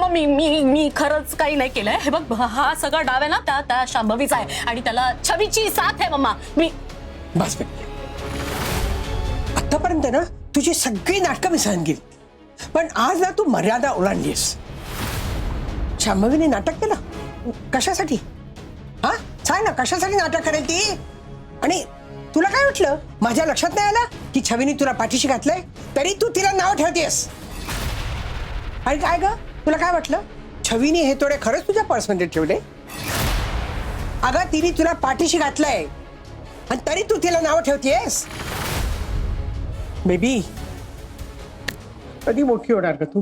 मी मी मी खरंच काही नाही केलंय. हे बघ, हा सगळा डाव आहे ना त्या शांभवीचा आहे आणि त्याला छवीची साथ आहे मम्मा. मी बस आतापर्यंत ना तुझी सगळी नाटकं मी सहन केली, पण आज ना तू मर्यादा ओलांडलीस. शांभवीने नाटक केलं कशासाठी? हा सांग ना, कशासाठी नाटक करेल ती? आणि तुला काय वाटलं, माझ्या लक्षात नाही आलं की छवीने तुला पाठीशी घातलंय तरी तू तिला नाव ठेवतेस? आणि काय ग, तुला काय वाटलं छवीने हे तोडे खरंच तुझ्या पर्समध्ये ठेवले? अगं तिने तुला पाठीशी घातलंय आणि तरी तू तिला नाव ठेवतेस. बेबी, कधी मोठी होणार का तू?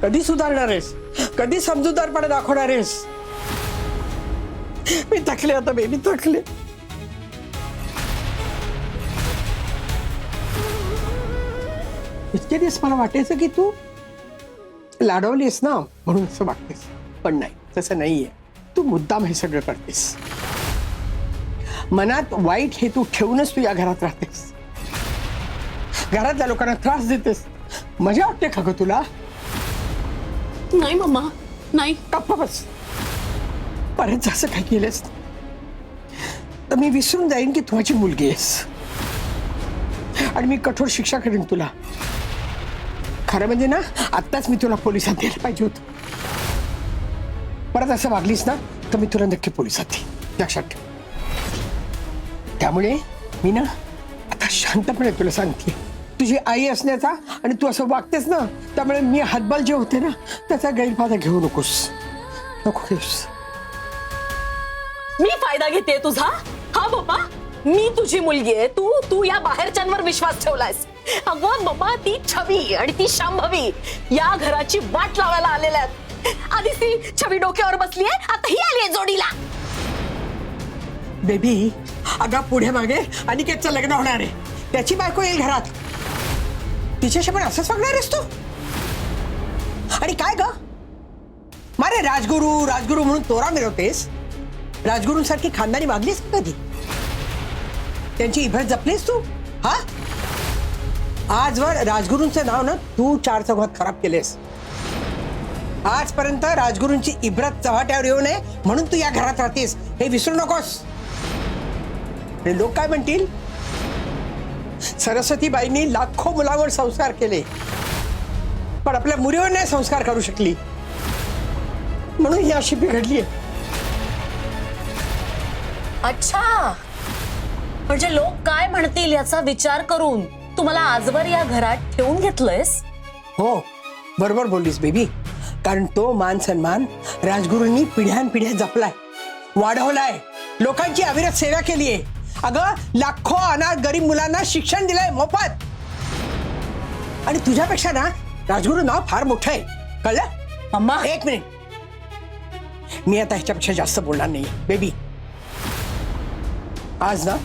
कधी सुधारणार आहेस? कधी समजूतदारपणे दाखवणार आहेस? मी थकले आता बेबी, थकले. इतके दिवस मला वाटायचं की तू लाडवलीस ना म्हणून असं वाटतेस, पण नाही, तसं नाहीये. तू मुद्दाम हे सगळं करतेस. मनात वाईट हेतू ठेवूनच तू या घरात राहतेस, घरातल्या लोकांना त्रास देतेस. मजा वाटते का ग तुला? नाही मम्मा, नाही. गप्पा बस. परत असं काय केलंस तर मी विसरून जाईन की तू माझी मुलगी आहेस आणि मी कठोर शिक्षा करेन तुला. खरं म्हणजे ना, आत्ताच मी तुला पोलिसात द्यायला पाहिजे होतं. परत असं वागलीस ना तर मी तुला नक्की पोलिसात देईन, लक्षात ठेव. त्यामुळे मी ना आता शांतपणे तुला सांगते, तुझी आई असण्याचा आणि तू असं वागतेस ना, त्यामुळे मी हातबल जे होते ना त्याचा गैरफायदा घेऊ नकोस, नको घेऊस. मी फायदा घेते तुझा? हा बाबा, मी तुझी मुलगी आहे. तू या बाहेरच्यांवर विश्वास ठेवलायस. अगं बाबा, ती छवी आणि ती शांभवी या घराची वाट लावायला आलेल्या आहेत. आधीच ती छवी डोक्यावर बसली आहे, आता ही आली आहे जोडीला. बेबी, अगं पुढे मागे अनिकेतचं लग्न होणार आहे, त्याची बायको येईल घरात, तिच्याशी पण असंच वागणार आहेस तू? आणि काय ग, मारे राजगुरू राजगुरू म्हणून तोरा मिरवतेस. राजगुरूंसारखी खानदानी वागलीस कधी? त्यांची इभत जपलीस तू? हा, आजवर राजगुरूंचं नाव ना तू चार चौघात खराब केलेस. आजपर्यंत राजगुरूंची इब्रत चव्हाट्यावर येऊ नये म्हणून तू या घरात राहतेस, हे विसरू नकोस. लोक काय म्हणतील? सरस्वतीबाईंनी लाखो मुलांवर संस्कार केले, पण आपल्या मुलीवर नाही संस्कार करू शकली, म्हणून ही अशी बिघडली आहे. अच्छा, म्हणजे लोक काय म्हणतील याचा विचार करून तुम्हाला आजवर या घरात ठेवून घेतलंयस? हो, बरोबर बोललीस बेबी. कारण तो मान सन्मान राजगुरूंनी पिढ्यानपिढ्या जपलाय, वाढवलाय, लोकांची अविरत सेवा केली आहे. अगं, लाखो अनाथ गरीब मुलांना शिक्षण दिलंय मोफत. आणि तुझ्यापेक्षा ना राजगुरू नाव फार मोठं आहे, कळलं? मम्मा, एक मिनिट, मी आता ह्याच्यापेक्षा जास्त बोलणार नाही बेबी. आज ना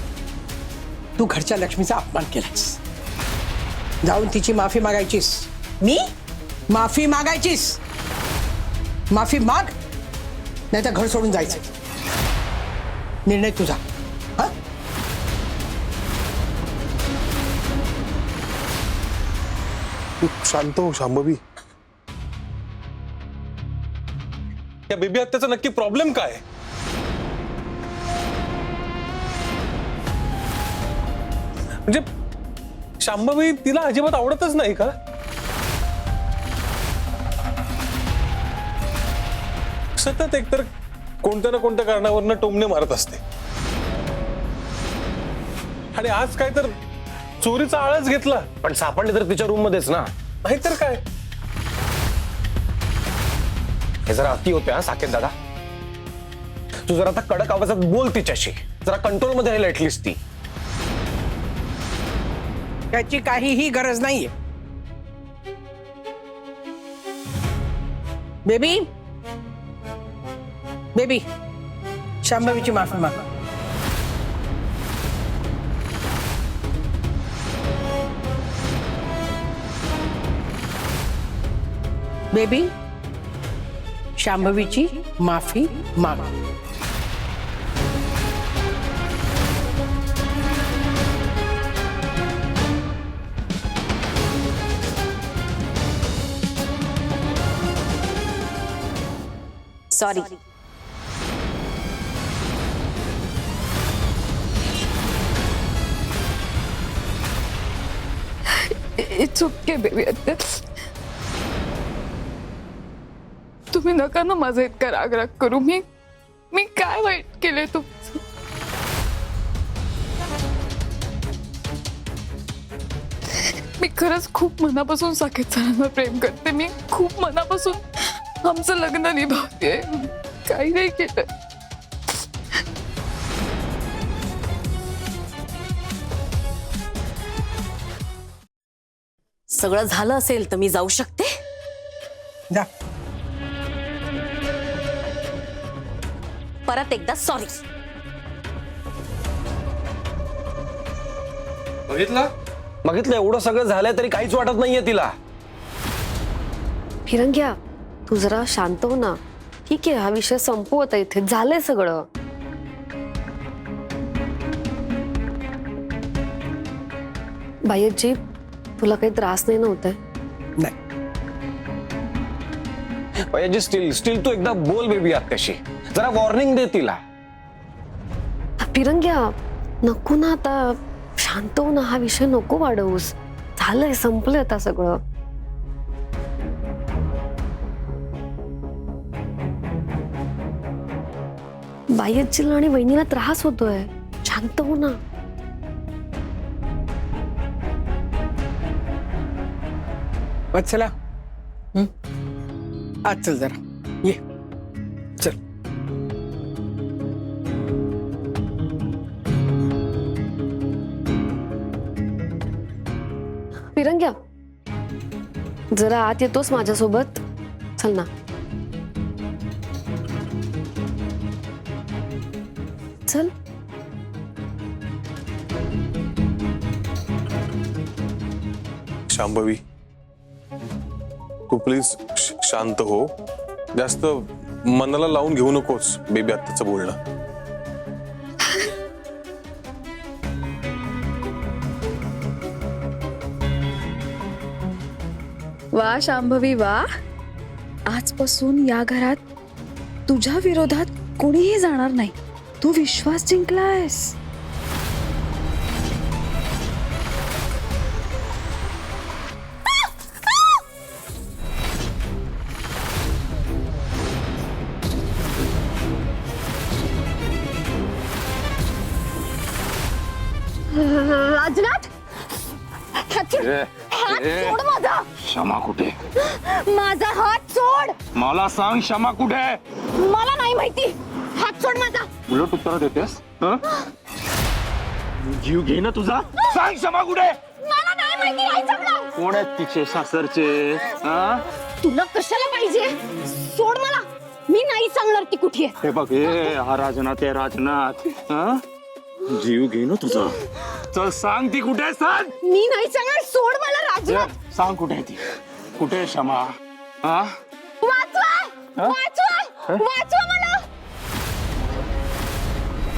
तू घरच्या लक्ष्मीचा अपमान केलास, जाऊन तिची माफी मागायचीस. मी माफी मागायचीस. माफी माग, नाही तर घर सोडून जायचं. निर्णय तुझा. हा, तू शांत हो शांभवी. या बेबी हत्याचा नक्की प्रॉब्लेम काय? म्हणजे शांभवी तिला अजिबात आवडतच नाही का? सतत एकतर कोणत्या ना कोणत्या कारणावरनं टोमणे मारत असते, आणि आज काय तर चोरीचा आळस घेतला. पण सापडले तर तिच्या रूम मध्येच ना. नाहीतर काय. हे जरा अति होते हा साकेत दादा. तू जरा आता कडक आवाजात बोल तिच्याशी, जरा कंट्रोल मध्ये राहील ऍटलीस्ट ती. त्याची काहीही गरज नाहीये बेबी. बेबी, शांभवीची माफी माग. बेबी, शांभवीची माफी माग. सॉरी. It's okay baby. तुम्ही नका ना माझा इतका राग राग करू. मी काय वाईट केले तुमचं? मी खरंच खूप मनापासून साकेत सरांना प्रेम करते. मी खूप मनापासून आमचं लग्न निभावते. काही नाही केलं. सगळं झालं असेल तर मी जाऊ शकते. जा. परत एकदा सॉरी. बघितलं एवढं सगळं झालंय तरी काहीच वाटत नाहीये तिला. फिरंग्या, तू जरा शांत हो ना. ठीक आहे, हा विषय संपू आता. इथे झालंय सगळं. बायजी, तुला काही त्रास नाही नव्हता? नाही. पाहिजे स्टील तू एकदा बोल बेबी आत्याशी. जरा वॉर्निंग दे तिला. फिरंग्या, नको ना आता. शांत हो ना. हा विषय नको वाढवूस. झालंय, संपलंय आता सगळं. बायजीला आणि वहिनीला त्रास होतोय. शांत हो ना. वत्सला, आज चल जरा. ये चल. फिरंग्या, जरा आत येतोस माझ्यासोबत? चल ना. चल. शांभवी, तू प्लीज शांत हो. जास्त मनाला लावून घेऊ नकोस बेबी आत्ताचं बोलणं. वा शांभवी वा. आजपासून या घरात तुझ्या विरोधात कोणीही जाणार नाही. तू विश्वास जिंकलायस. राजनाथ, हात सोड माझा. क्षमा कुठे? माझा हात सोड. मला सांग, क्षमा कुठे? मला नाही माहिती. हात सोड माझा. उलट उत्तर देतेस. जीव घे ना तुझा. सांग, क्षमा कुठे? मला नाही माहिती. आई सांगणार. कोण आहेत तिचे सासरचे? तुला कशाला पाहिजे? सोड मला. मी नाही सांगणार ती कुठे आहे. हे बघ, हे हा राजनाथ आहे, राजनाथ. जीव घे ना तुझा. चल सांग, ती कुठे आहे? सांग. मी नाही सांगणार. सोड मला राजनाथ. सांग कुठे आहे ती? कुठे आहे क्षमा? वाचवा. वाचवा. वाचवा मला.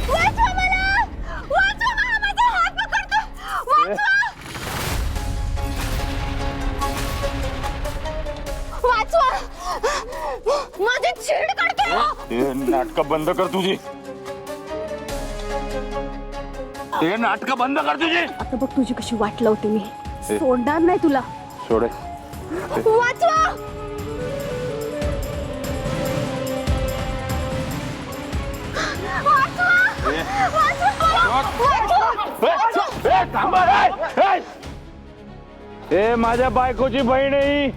वाचवा मला. वाचवा मला. माझा हात पकडतो. वाचवा. वाचवा. माझी छेड काढतो. हे नाटक बंद कर तुझी. हे नाटक बंद कर तुझी. आता बघ तुझी कशी वाट लावते मी. सोडणार नाही तुला. सोडे. वाचवा. हे माझ्या बायकोची बहीण आहे.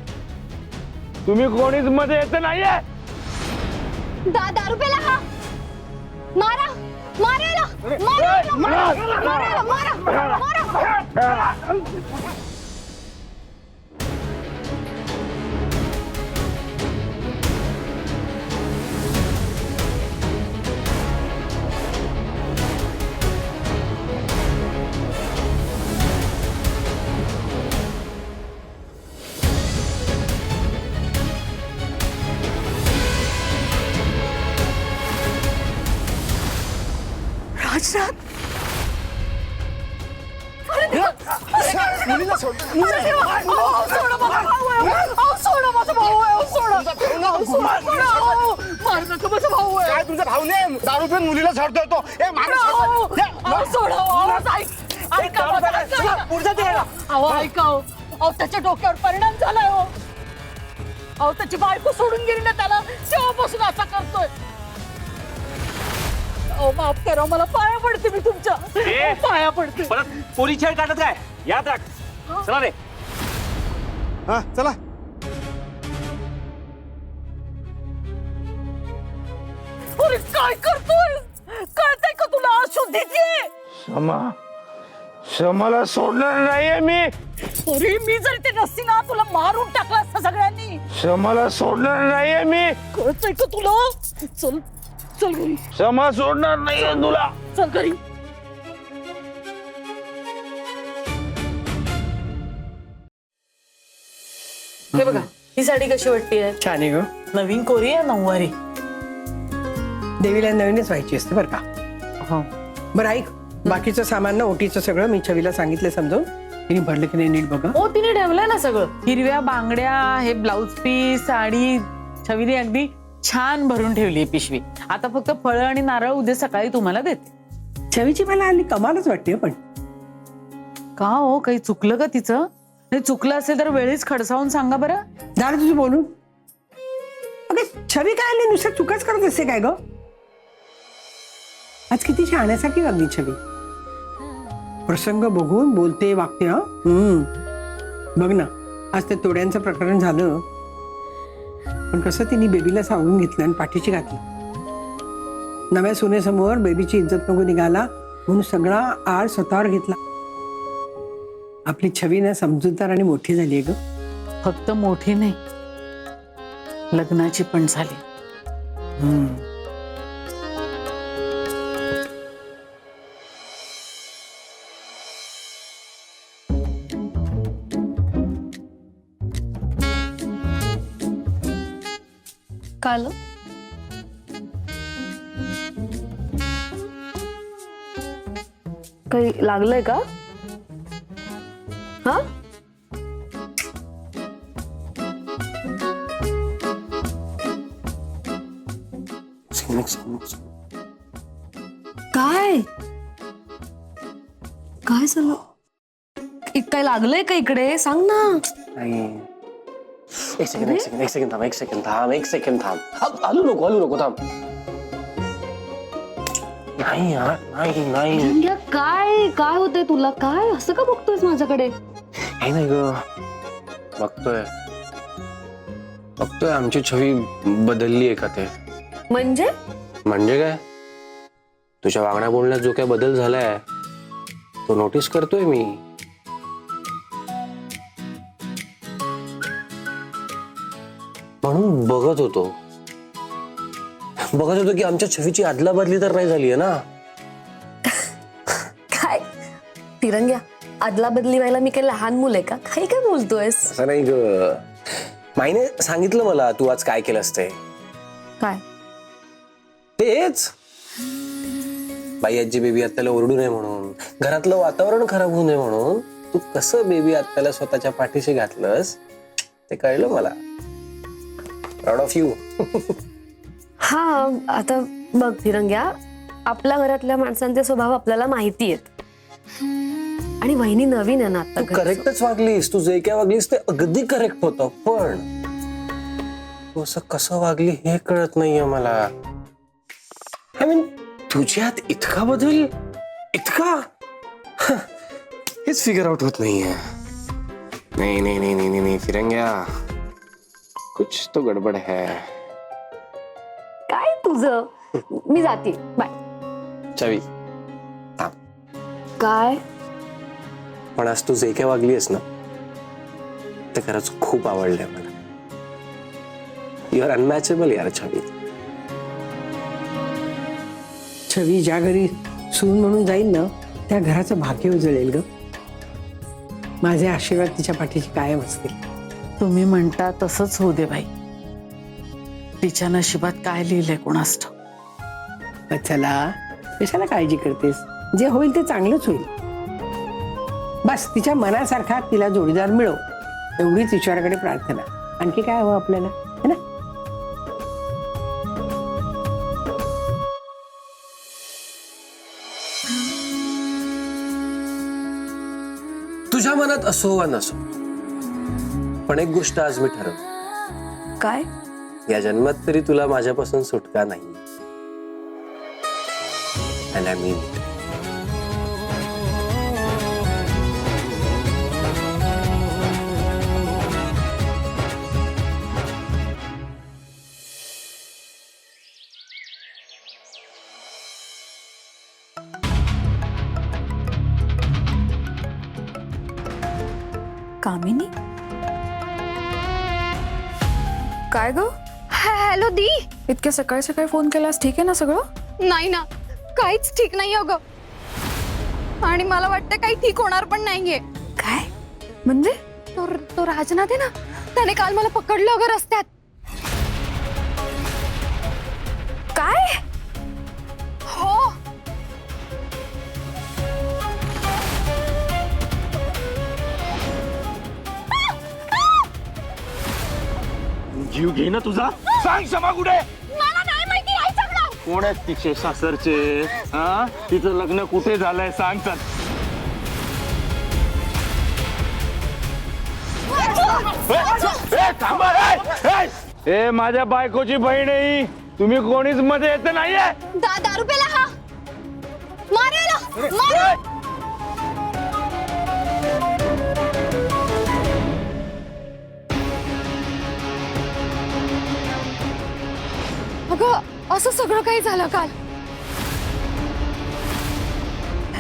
तुम्ही कोणीच मध्ये येत नाहीये. दारू पेला हा. मारा. मारायला. मारा. मारा. मारा. मारा. राजनाथ, मुलीला सोड. सोडा माझा भाऊ आहे. सोडा. मारू नका, माझा भाऊ आहे. काय तुझा भाऊ नाही दारू पिऊन मुलीला झडतोय तो ए माणूस अहो, अहो, सोडा, अहो, ऐका माझं, ऐका. अहो, ऐका हो. अहो, त्याच्या डोक्यावर परिणाम झालाय हो. अहो, त्याची बायको सोडून गेली ना त्याला, तेव्हापासून असा करतोय. अहो, माफ करा, मला पाया पडते मी तुमच्या. ए. पाया पडते. परत पोरी छेड काढत काय याद राख चला रे हा चला. अरे काय करतोय? कळतंय का तुला? अशुद्धीची आहे. समाला सोडणार नाहीये मी अरे मी जर ते नसती ना तुला मारून टाकलं असतं सगळ्यांनी. समाला सोडणार नाहीये मी कळतंय का तुला? चल चल घरी, समा सोडणार नाहीये तुला चल घरी. हे बघा, ही साडी कशी वाटतेय? छान आहे ग. नवीन कोरी आहे, नऊवारी. देवीला नवीनच व्हायची असते बरं का. हो. बरं ऐक, बाकीचं सामान ना ओटीचं सगळं मी छवीला सांगितलं समजावून. तिने भरलं की नाही नीट बघा. हो, तिने ठेवलंय ना सगळं. हिरव्या बांगड्या, हे ब्लाउज पीस, साडी, छवीने अगदी छान भरून ठेवली पिशवी. आता फक्त फळं आणि नारळ उद्या सकाळी तुम्हाला देते. छवीची मला हल्ली कमालच वाटते पण. का हो, काही चुकलं का तिचं? नाही चुकलं असेल तर वेळीच खडसावून सांगा बरं. झालं तुझं बोलून. अगं छवी काय आली नुसतं चुकाच करत असते काय ग? आज किती शहाण्यासारखी वागली छवी. प्रसंग बघून बोलते वागते. हा बघ ना, आज ते तोड्यांचं प्रकरण झालं पण कसं तिने बेबीला सावरून घेतलं आणि पाठीची घातली. नव्या सुनेसमोर बेबीची इज्जत नको निघाला म्हणून सगळा आळ स्वतःवर घेतला. आपली छवी ना समजूतदार आणि मोठी झाली ग. फक्त मोठी नाही, लग्नाची पण झाली. काल काही लागलंय का? हा काय काय झालं? काय लागलंय का इकडे? सांग ना. एक सेकंड थांब. हलू नको थांब. नाही यार, नाही रंग्या, काय काय होतंय तुला? काय असं का बघतोयस माझ्याकडे? काही नाही ग. बघतोय आमची छवी बदलली आहे का ते. म्हणजे म्हणजे काय, तुझ्या वागण्या बोलण्यात जो काय बदल झालाय तो नोटीस करतोय मी. म्हणून बघत होतो की आमच्या छवीची अदला बदली तर नाही झालीये ना. काय तिरंग्या, अदला बदली व्हायला मी काही लहान मुलं आहे का? काही काय बोलतोयस? असं नाही ग. माईने सांगितलं मला तू आज काय केलंस ते. काय? तेच बाई आजी बेबी आत्याला ओरडू नये म्हणून, घरातलं वातावरण खराब होऊ नये म्हणून तू कसं बेबी आत्याला स्वतःच्या पाठीशी घातलंस ते कळलं मला. Proud of you. हा, आता बघ तिरंग्या, आपल्या घरातल्या माणसांचे स्वभाव आपल्याला माहिती आहेत आणि वहिनी नवीन आहे ना आता. तू करेक्टच वागलीस. तू जे काय वागलीस ते अगदी करेक्ट होतं, पण तू असं कसं वागली हे कळत नाहीये मला. आय मीन तुझ्यात इतका बदल, इतका हेच फिगर आउट होत नाहीये. नाही नाही नाही नाही नाही फिरंग्या, कुछ तो गडबड है. काय तुझं? मी जाते, बाय. छवी काय? पण आज तू जे काय वागली आहेस ना ते खरंच खूप आवडलंय मला. यू आर अनमॅचेबल यार छवी. छवी ज्या घरी सून म्हणून जाईल ना त्या घराचं भाग्य उजळेल ग. माझे आशीर्वाद तिच्या पाठीशी कायम असतील. तुम्ही म्हणता तसंच होऊ दे बाई. तिच्या नशिबात काय लिहिलंय कोणास ठाऊक. चला, कशाला काळजी करतेस? जे होईल ते चांगलंच होईल. बस तिच्या मनासारखा तिला जोडीदार मिळव एवढीच ईश्वराकडे प्रार्थना. आणखी काय हवं आपल्याला, है ना? तुझ्या मनात असो वा नसो, पण एक गोष्ट आज मी ठरवली, काय? या जन्मात तरी तुला माझ्यापासून सुटका नाही. And I mean it. कामिनी, काय ग? हॅलो दी. इतक्या सकाळी सकाळी फोन केलास, ठीक आहे ना सगळं? नाही ना, काहीच ठीक नाही अगं. आणि मला वाटतं काही ठीक होणार पण नाहीये. काय म्हणजे? तो राजनाथ आहे ना, त्याने काल मला पकडलं अगं रस्त्यात. काय? हो. जीव घे ना तुझा. सांग क्षमा कुठे? मला नाही माहिती आहे सगळं. कोण आहेत तिचे सासरचे? हा, तिचं लग्न कुठे झालंय सांग चल. थांबा रे. ए माझ्या बायकोची बहीण आहे ही. तुम्ही कोणीच मध्ये येत नाहीये. दारू पेला हा. मारेला मार. अगं असं सगळं काही झालं काल.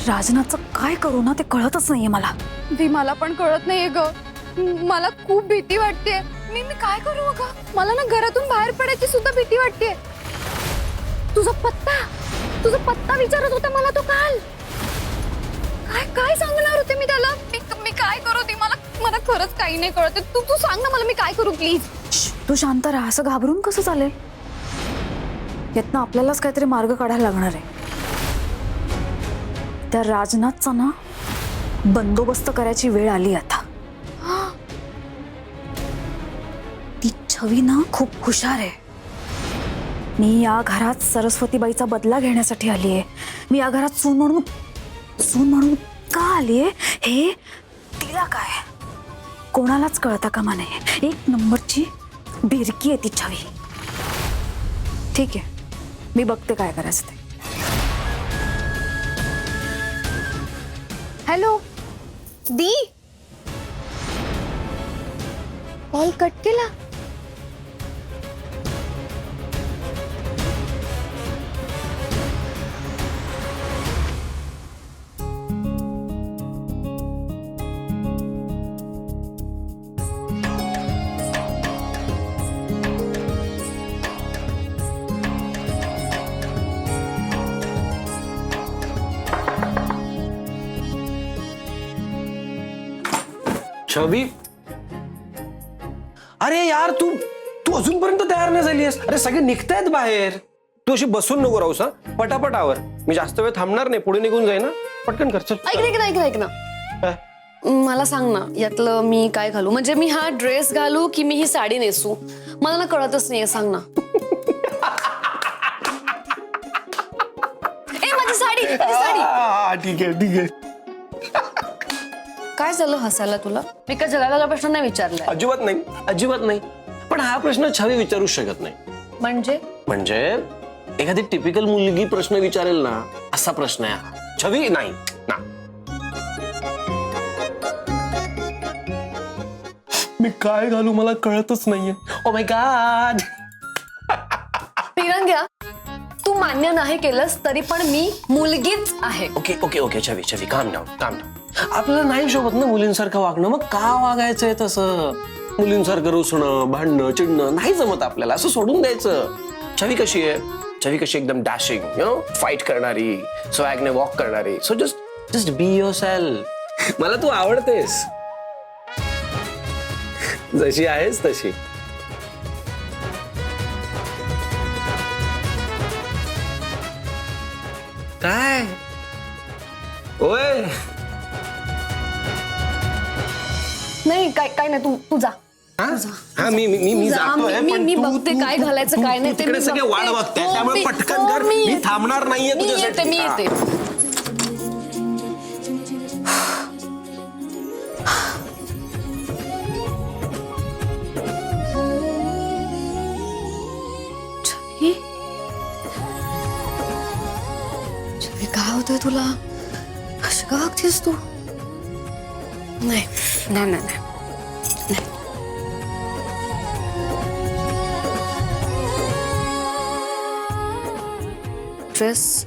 राजनाथचं काय करू ना ते कळतच नाहीये मला. दी मला पण कळत नाहीये ग. मला खूप भीती वाटते. मी काय करू अगं? मला ना घरातून बाहेर पडायची सुद्धा भीती वाटते. तुझा पत्ता विचारत होता मला तो काल. काय सांगणार होते मी त्याला? मी काय करू ती? मला खरंच काही नाही कळत. तू सांग ना मला, मी काय करू प्लीज. तू शांत राहा. असं घाबरून कसं चालेल? यातनं आपल्यालाच काहीतरी मार्ग काढायला लागणार आहे. त्या राजनाथचा ना बंदोबस्त करायची वेळ आली आता. ती छवी ना खूप हुशार आहे. मी या घरात सरस्वतीबाईचा बदला घेण्यासाठी आलीये. मी या घरात सून म्हणून का आलीये हे तिला काय, कोणालाच कळता कामा नये. एक नंबरची भिरकी आहे ती छवी. ठीक आहे, मी बघते काय करायचं ते. हॅलो दी. कॉल कट केला. छवी, अरे यार तू अजूनपर्यंत तयार नाही झालीस. अरे सगळे निघतायत बाहेर. तू अशी बसून नको राहूस. हा, पटापट आवर. मी जास्त वेळ थांबणार नाही. पुढे निघून जाई ना. पटकन कर. चल. ऐक ना. काय? मला सांग ना, यातलं मी काय घालू? म्हणजे मी हा ड्रेस घालू की मी ही साडी नेसू? मला ना कळतच नाहीये. सांग ना. माझी साडी. ठीक आहे. काय झालं हसायला तुला? मी काय जगाला प्रश्न नाही विचारलाय. अजिबात नाही. पण हा प्रश्न छवी विचारूच शकत नाही. म्हणजे एखादी टिपिकल मुलगी प्रश्न विचारेल ना, असा प्रश्न आहे हा. छवी नाही ना. मी काय घालू मला कळतच नाहीये. Oh my God. तिरंग्या, तू मान्य नाही केलंस तरी पण मी मुलगीच आहे. ओके छवी काम डाऊन. आपल्याला नाही शोभत ना मुलींसारखं वागणं. मग का वागायचंय तसं? मुलींसारखं रुसणं, भांडणं, चिडणं नाही जमत आपल्याला. असं सोडून द्यायचं. छवी कशी आहे? छवी कशी एकदम डॅशिंग, यु नो, फाईट करणारी, स्वॅगने वॉक करणारी. So just be yourself. मला तू आवडतेस जशी आहेस तशी. काय ओय? नाही काय नाही. तू जा. हा मी जातोय, पण मी तू- बघते तू- काय तू- घालायचं तू- काय तू नाही ते तिकडे मी सगळे वाट बघते. बघताय, हो, त्यामुळे मी- पटकन हो, कर. मी थांबणार नाहीये तुझ्यासाठी. मी येते. तुला? अशी का वागतेस तू? नाही नाही नाही नाही. ड्रेस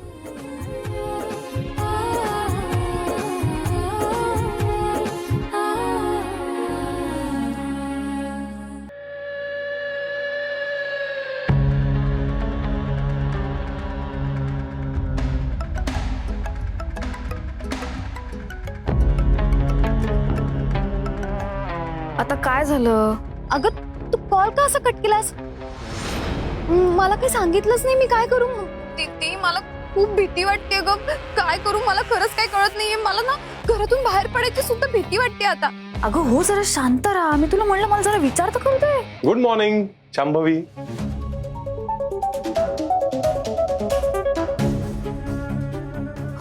आता काय झालं? अगं तू कॉल का असा कट केलास? मला काही सांगितलंच नाही. मी काय करू? दीदी मला खूप भीती वाटते ग. काय करू मला खरंच काय कळत नाहीये. मला ना घरातून बाहेर पडायची सुद्धा भीती वाटते आता. अगं हो, जरा शांत राहा. मी तुला म्हणलं मला जरा विचार तर करू दे. Good morning Shambhavi.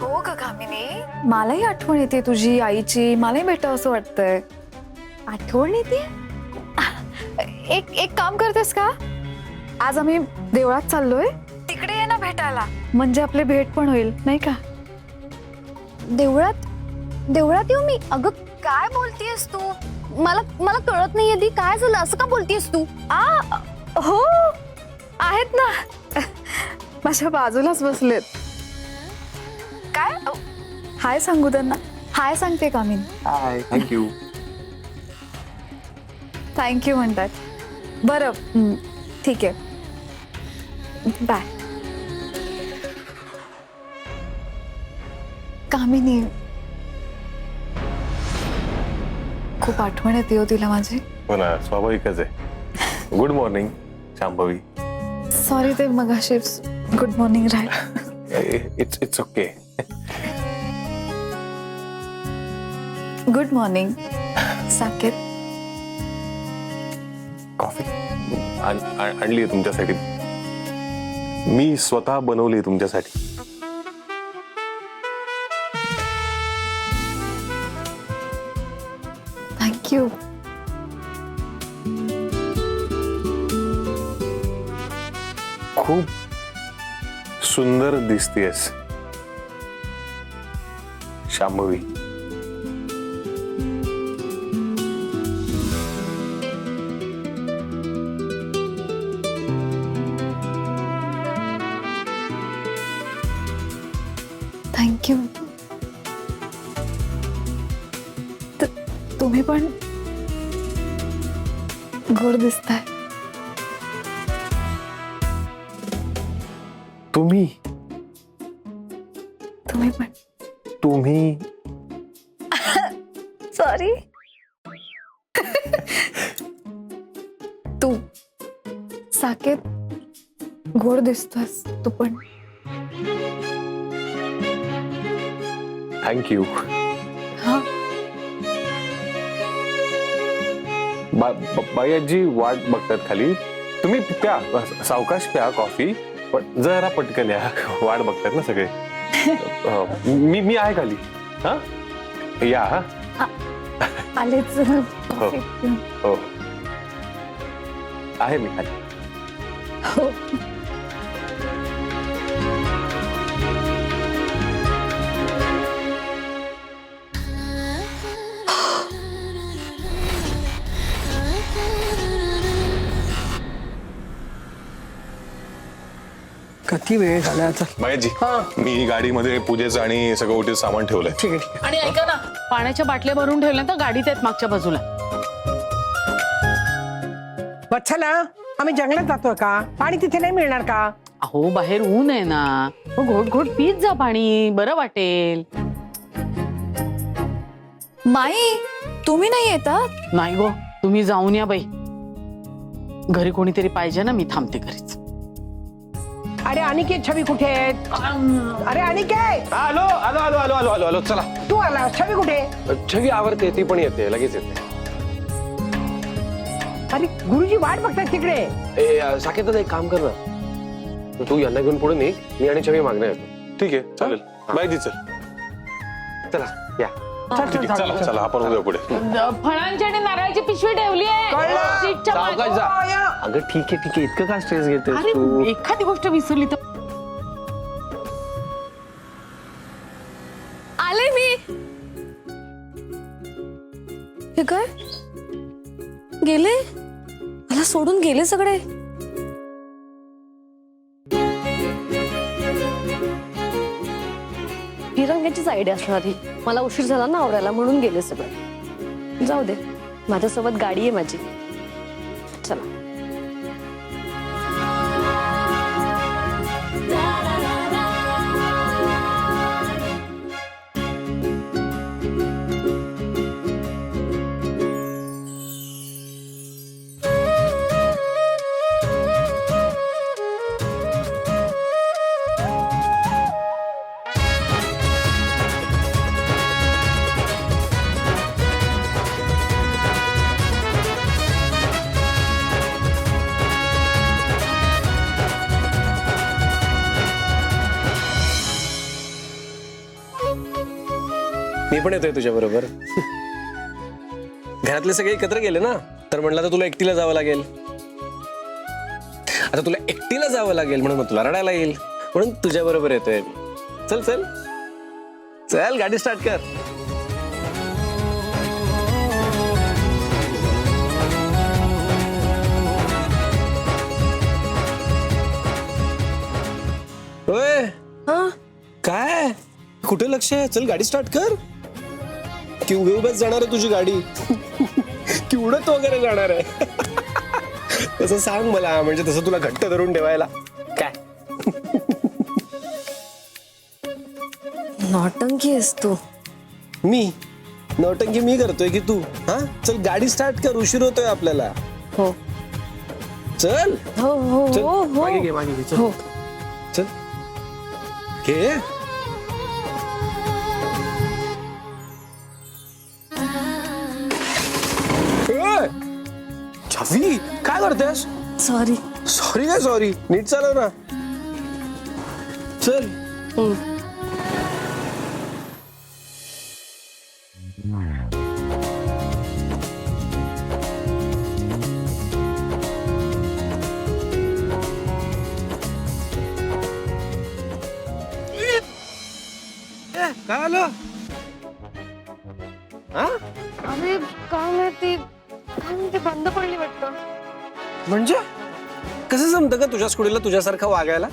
हो का कामिनी? मलाही आठवण येते तुझी, आईची. मलाही भेटावं असं वाटतंय. आठवण येते. एक काम करतेस का? आज आम्ही देवळात चाललोय, तिकडे ये ना भेटायला. म्हणजे आपली भेट पण होईल, नाही का? देवळात येऊ मी? अगं काय बोलतीयस तू? मला कळत नाहीये दी, काय झालं? असं का बोलतीयस तू? हो आहेत ना, माझ्या बाजूलाच बसलेत. काय हाय सांगू त्यांना? हाय सांगते कामिनी. हाय. थँक्यू. थँक्यू म्हणतात. बरं ठीक आहे, बाय. कामिनी, खूप आठवण येते हो तिला माझी. हो ना, स्वाभाविकच आहे. Good morning Shambhavi. सॉरी ते मगाशी गुड मॉर्निंग राहिलं. It's okay. Good morning Saket. Coffee आणली आहे तुमच्यासाठी. मी स्वतः बनवली तुमच्यासाठी. थँक्यू. खूप सुंदर दिसतेस शांभवी. थँक्यू. तुम्ही पण गोड दिसताय. तुम्ही पण. तुम्ही सॉरी. तू साकेत गोड दिसतोस तू पण. थँक्यू. हा, बाई आजी वाट बघतात खाली. तुम्ही प्या, सावकाश प्या कॉफी, पण जरा पटकन या. वाट बघतात ना सगळे. मी आहे खाली. हा या. हा आलेच. हो हो आहे मी खाली. हो. किती वेळ झाला आता? बाईजी, हा. मी गाडीमध्ये पूजेचं आणि सगळं ओटीचं सामान ठेवलंय. ठीक आहे, ठीक आहे. आणि ऐका ना, पाण्याच्या बाटल्या भरून ठेवल्या तर गाडीत आहेत मागच्या बाजूला. वत्सला, आम्ही जंगलात जातोय का? पाणी तिथे नाही मिळणार का? अहो बाहेर ऊन आहे ना, मग घोट घोट पीत जा पाणी, बरं वाटेल. माई, तुम्ही नाही येतात? नाही गो, तुम्ही जाऊन या बाई. घरी कोणीतरी पाहिजे ना, मी थांबते घरीच. अरे अनिकेत, छवी कुठे आहेत? अरे अनिकेत, आलो आलो आलो आलो आलो आलो आलो. चला, तू आला. छवी कुठे? छवी आवरते, ती पण येते, लगेच येते. अरे गुरुजी वाट बघतात तिकडे. साकेत एक काम कर ना, तू यांना घेऊन पुढे निघ, मी आणि छवी मागण्या येतो. ठीक आहे, चालेल. बाईजी चल. चला या. ठीक आहे, चला चला, आपण उद्या पुढे. फळांची आणि नारळाची पिशवी ठेवली कळलं. आहे सीटच्या सावकाश मागे. जा. हो, या. अगं ठीक आहे ठीक आहे, इतकं का स्ट्रेस घेतेस अरे तू? एखादी गोष्ट विसरली तर. हे काय गेले, मला सोडून गेले सगळे. तिरंग्याचीच आयडिया असणार ही. मला उशीर झाला ना आवरायला म्हणून गेले सगळे. जाऊ दे, माझ्यासोबत गाडी आहे माझी. चला. मी पण येतोय तुझ्या बरोबर. घरातले सगळे एकत्र गेले ना, तर म्हणलं तर तुला एकटीला जावं लागेल. आता तुला एकटीला जावं लागेल म्हणून मग तुला रडायला येईल, म्हणून तुझ्या बरोबर येतोय. चल चल चल, गाडी स्टार्ट कर. होय, काय कुठे लक्ष आहे? चल गाडी स्टार्ट कर. की उभे उभेच जाणार आहे तुझी गाडी की उडत वगैरे जाणार आहे? तसं सांग मला, म्हणजे तसं तुला घट्ट धरून ठेवायला. काय नौटंकी आहेस तू. मी नौटंकी मी करतोय की तू? हा चल गाडी स्टार्ट कर, उशीर होतोय आपल्याला. हो चल हो हो चल, हो मागे घे मागे घे. चल हो. चल घे. छवी काय करतेस? सॉरी. सॉरी काय सॉरी, नीट चालव ना. चल. काय आलं? हा अरे काय माहिती, ते बंद पडली वाटतं. म्हणजे कसं जमतं का तुझ्या स्कूटीला तुझ्यासारखं वागायला?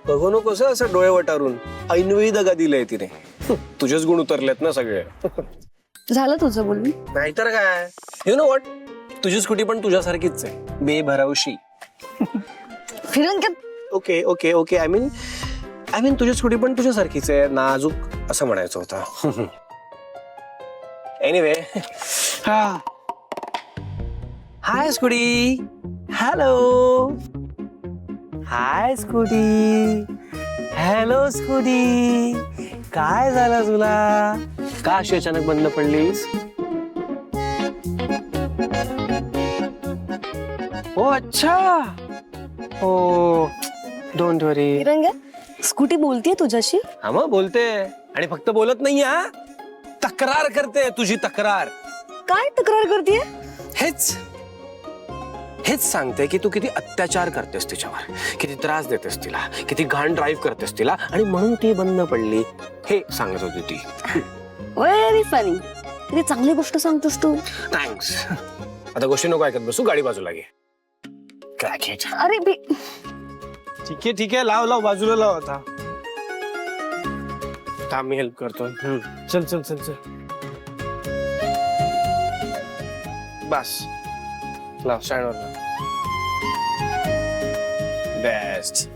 बघू नकोस असं डोळे वटारून. ऐनवेळी दगा दिलाय तिने. तुझेच गुण उतरलेत ना सगळे. झालं तुझं बोलून? नाहीतर काय. यु नो व्हॉट, तुझी स्कूटी पण तुझ्यासारखीच आहे, बेभरवशी. फिरंग okay okay okay, I mean तुझी स्कूटी पण तुझ्यासारखीच आहे, नाजूक असं म्हणायचं होतं. Anyway, hi scooty. Hello. Hi scooty. Hello scooty. काय झालं तुला? का अशी अचानक बंद पडलीस? ओ अच्छा. Oh don't worry. फिरंग्या, स्कूटी बोलतीये तुझ्याशी? हा मग बोलते, आणि फक्त बोलत नाही, हा तक्रार करते. तुझी तक्रार. काय तक्रार करतेय? हेच हेच सांगते की तू किती अत्याचार करतेस तिच्यावर, किती त्रास देतेस तिला, किती घाण ड्राईव्ह करतेस तिला, आणि म्हणून ती बंद पडली हे सांगत होती ती. Very funny. किती चांगली गोष्ट सांगतोस तू. थँक्स. आता गोष्टी नको ऐकत बसू, गाडी बाजूला घे. अरे ठीक आहे लाव लाव, बाजूला लाव. आता थांब, मी हेल्प करतो. चल चल चल चल, बस लाव स्टँडवर लाव. बेस्ट.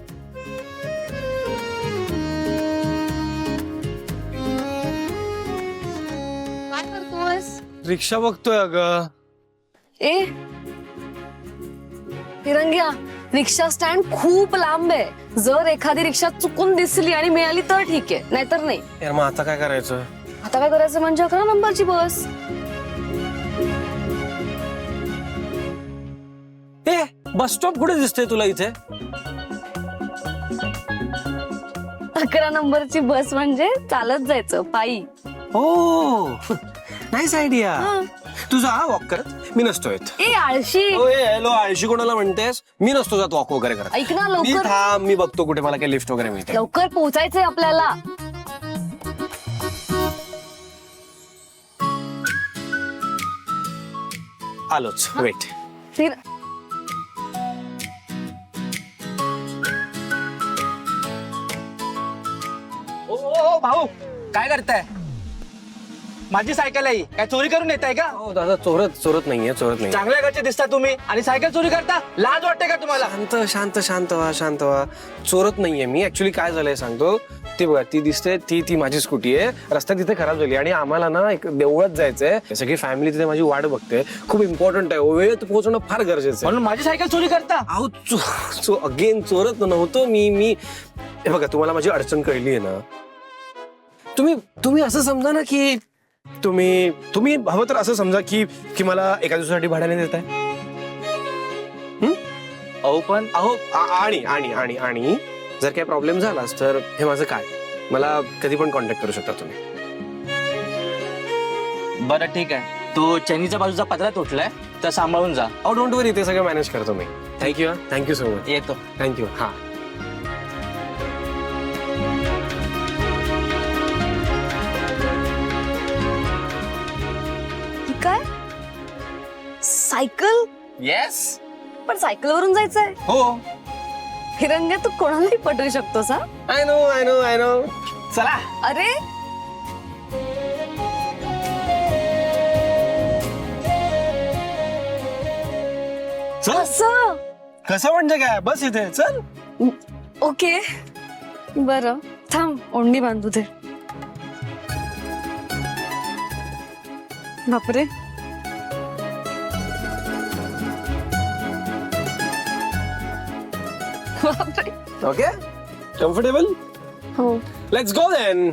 काय करतोस? रिक्षा बघतोय अगं. ए फिरंग्या, रिक्षा स्टँड खूप लांब आहे. जर एखादी रिक्षा चुकून दिसली आणि मिळाली तर ठीक आहे, नाहीतर नाही. यार मग आता काय करायचं? आता काय करायचं म्हणजे 11 नंबरची बस. ए बस स्टॉप कुठे दिसतोय तुला इथे? 11 नंबरची बस म्हणजे चालत जायचं, पायी. हो नाईस आयडिया. तुझा वॉक करत, मी नसतो येत. ए आळशी. हॅलो, आळशी कोणाला म्हणतेस? मी नसतो जात वॉक वगैरे करत. ऐक ना, मी लवकर थांब, मी बघतो कुठे मला काही लिफ्ट वगैरे मिळते. लवकर पोहोचायचंय आपल्याला. आलोच वेट. फिर ओ भाऊ काय करताय? माझी सायकल आहे, काय चोरी करून येत आहे का? हो दादा, चोरत नाहीये. चांगल्या घरचे दिसता तुम्ही आणि सायकल चोरी करता. लाज वाटते का तुम्हाला? शांत व्हा. चोरत नाहीये मी. ऍक्च्युली काय झालंय सांगतो. ती बघा, ती दिसते, ती माझी स्कूटी आहे. रस्ता तिथे खराब झाली आणि आम्हाला ना एक देवळात जायचंय. सगळी फॅमिली तिथे माझी वाट बघते. खूप इम्पॉर्टंट आहे. वेळेत पोहोचणं फार गरजेचं आहे. म्हणून माझी सायकल चोरी करता? अहो अगेन चोरत नव्हतो मी. हे बघा, तुम्हाला माझी अडचण कळली आहे ना. तुम्ही असं समजा ना की तुम्ही हवं तर असं समजा की मला एका दिवसासाठी भाड्याने देताय. आणि जर काही प्रॉब्लेम झालाच तर हे माझं काय, मला कधी पण कॉन्टॅक्ट करू शकता तुम्ही. बरं ठीक आहे. तो चैनीच्या बाजूचा पत्रा तुटलाय तर सांभाळून जा. डोंट वरी, ते सगळं मॅनेज करतो मी. Thank you so much. येतो. थँक्यू. हा. काय सायकल? येस. पण सायकलवरून जायचंय? हो. फिरंग्या तू कोणालाही पटवू शकतोस हा? I know. चला. अरे असं? कसं म्हणजे काय, बस इथे चल. ओके बरं, थांब ओंडी बांधू दे. बापरे. बापरे. Okay, comfortable. हो. Let's go then.